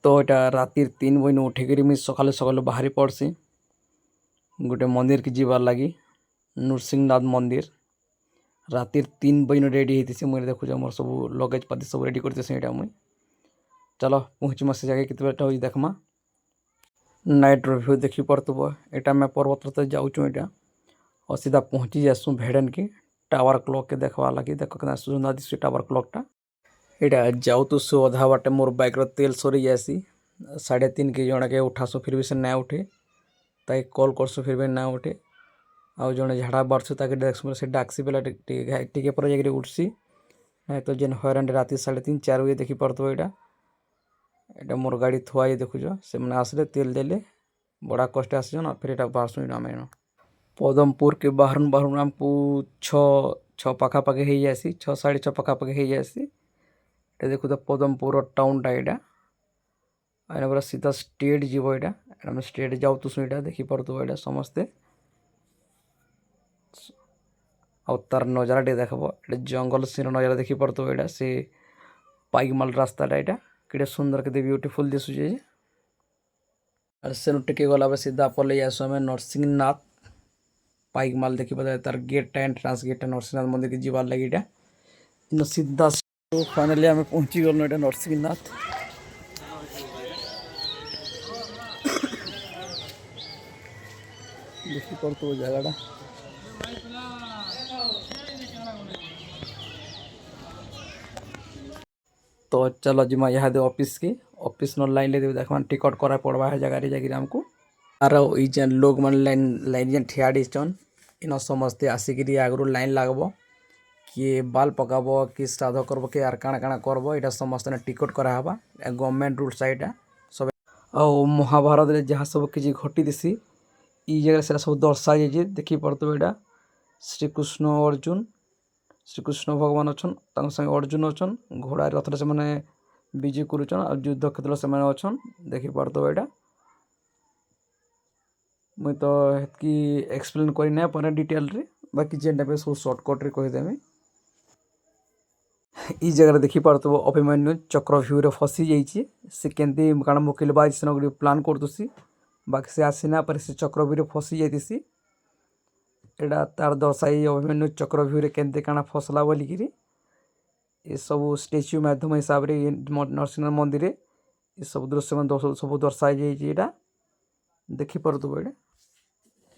तो এটা রাতির 3 বইনু উঠিকি মুই সকালে সকালে বাহারি পড়ছি গোটে মন্দির কি যাবার লাগি নৃসিংহনাথ মন্দির। রাতির 3 বইনু রেডি হইতেছি মুই দেখুছ মোর সব লগেজ পাতি সব রেডি করতেছি এটা মুই। চলো পहुँचमा से जाके कितने बेटा होई देखमा नाइट रिव्यू देखी पड़तब। एटा मैं पर्वत जाऊँ एटा और सीधा पहुँची जासूँ भेड़न की टावर क्लॉक के देखवा लगी। देख सुंदर दिशे टावर क्लॉकटा एटा जाऊ तो सो अधा बाटे मोर बाइक तेल सरी जासी 3.5 के जन के उठासु फिर भी से ना उठे ताकि कॉल करसु फिर भी ना उठे आउ जड़े झाड़ा बारसु ताकि देखसु से डाक्सी बेला टिके पर जाकर उठसी नहीं तो जेन हरान राति 3:30 4 बजे देखी पड़तब। एटा मोर गाड़ी थुआ देखुछ से मैंने आसले तेल देले बड़ा कष्ट आसन फिर एटा बारसु आम पदमपुर के बाहर बाहर आमको 6 पाखापाखि हो जासी 6 6:30 पाखापाखि हो जासी। ये देखो तो पदमपुर टाउनटा यहाँ आने पूरा सीधा स्टेट जीव यहाँ स्टेट जाऊ तो यहाँ देखी पड़ो यहाँ समस्ते और तार नजारा टे देखब ये जंगल सीन नजारा देखी पड़ो यहाँ से पाइकमाल रास्ताटा यहाँ कि सुंदर के ब्यूटीफुल दिशुचे से टिके गला सीधा पलि आसो आम नरसिंहनाथ पाइकमाल देखी पाते तार गेटा एंट्रांस गेटा नरसिंहनाथ मंदिर के जीवार लगे यहाँ सीधा फाइनाली आम पहुँची गलु यहाँ नरसिंहनाथ। देखी पड़ो जगह तो चलो जिमा यहाँ दे ऑफिस न लाइन ले देख टिकट करा पड़वा है जगह जाकर आमको आर जेन लोग मन लाइन लाइन जेन ठियाड़ीचन इन समस्ते आसिक आगु लाइन लगब किए बाल पकाब कि श्राद्ध करब कि आर काଣା काଣା करब यहाँ समस्त टिकट करावा गवर्नमेंट रूल्स यहाँ सब आ महाभारत जहाँ सब किसी घटी दिसी ई जगह से सब दर्शा जाइए देखी पड़ो यहाँ श्रीकृष्ण भगवान अच्छन संगे अर्जुन अच्छन घोड़ा रथ से मैंने विजय करुचन और युद्ध क्षेत्र से मैंने अच्छन देखी पड़ो यहाँ मुई तो हेतकी एक्सप्लेन कर ना पारे डिटेल रे बाकी जेन टाइप सब सर्टकट रे कहीदेमी। ई जगह देखी पड़ो अभिमन्यु चक्रव्यूह रे फसी जाइए से केंती कारण मुकिलबाज से गोटे प्लान करदुसी बाकी से आसीना पर से चक्रव्यूह रे फसी जाइसी एटा तार दर्शाई अभिमन्यु चक्रव्यूह रे केंते काଣା फसला बोलिकी ये सब स्टेच्यू माध्यम हिसाब रे नरसिंहनाथ मंदिर ये सब दृश्य सब दर्शाई जाइए यहाँ देखी पड़ो ये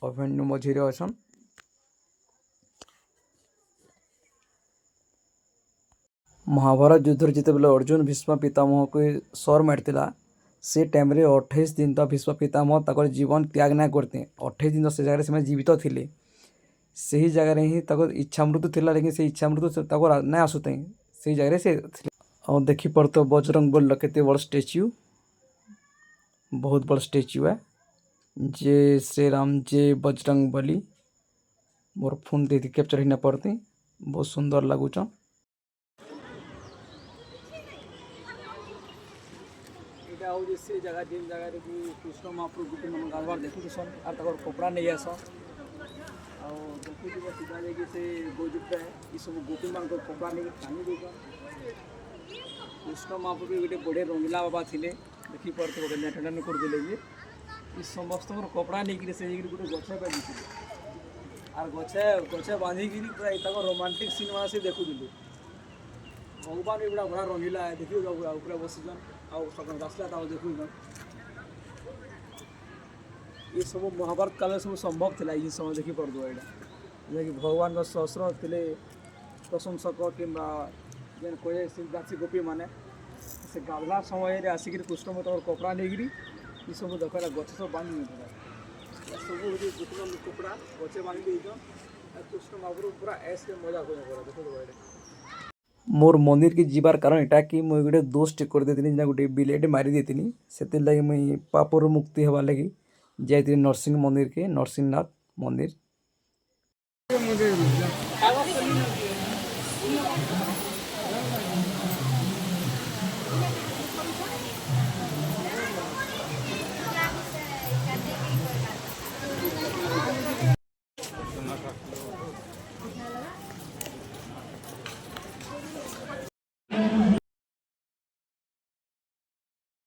अभिमन्यु मझीरे अच्छन। महाभारत युद्ध जिते बेले अर्जुन भीष्म पितामह को सर मारता से टाइम रे 28 दिन तो भीष्म पितामह तक जीवन त्याग ना करते 28 दिन से जगह से जीवित थिले से ही जगह ही इच्छा मृत्यु थिला लेकिन से इच्छा मृत्यु ना आसुते से जगह से और देखी पड़ो बजरंग बली केते बड़ स्टेच्यू बहुत बड़ स्टेच्यू है जय श्री राम जय बजरंग बली मोर फोन दे कैप्चर होना पड़ती बहुत सुंदर लगुच। से जगह जिन जगह कि कृष्ण महाप्रभु गोपी मन गाधवार देखुसन और तक कपड़ा नहीं आस देखी सीधा जाकि से गोजुटा ये सब गोपी मान कपड़ा नहीं टाणी देसन कृष्ण महाप्रभु गोटे बढ़िया रंगीला बाबा थे देखी पड़ो नेटन करदे ये समस्त कपड़ा नहीं से गोटे गछ बांधि और गछे बांधिकी पूरा रोमांटिक सीन मान से देखुलु भगवान भी बड़ा रंगीला है देखिए पूरा बसीचन आसला देखु ये सब महाभारत काल सब संभव था ये समय देखी पड़ो यहाँ कि भगवान सहस्र थे प्रशंसक कि जेन कहे शिवदासी गोपी मैंने से गाधला समय आसिक कृष्ण मत कपड़ा नहीं ये सब देख गच सब बांधि सब कपड़ा गचे बांधि कृष्ण महाप्रभु पूरा ऐस के मजा देख मोर मंदिर के जीवार कारण एटा कि मुझे गोटे दोस्त कर देती गोटे बिलेट मारी देती से लगे मुई पापर मुक्ति हवा लगी जाती नरसिंह मंदिर के नरसिंहनाथ मंदिर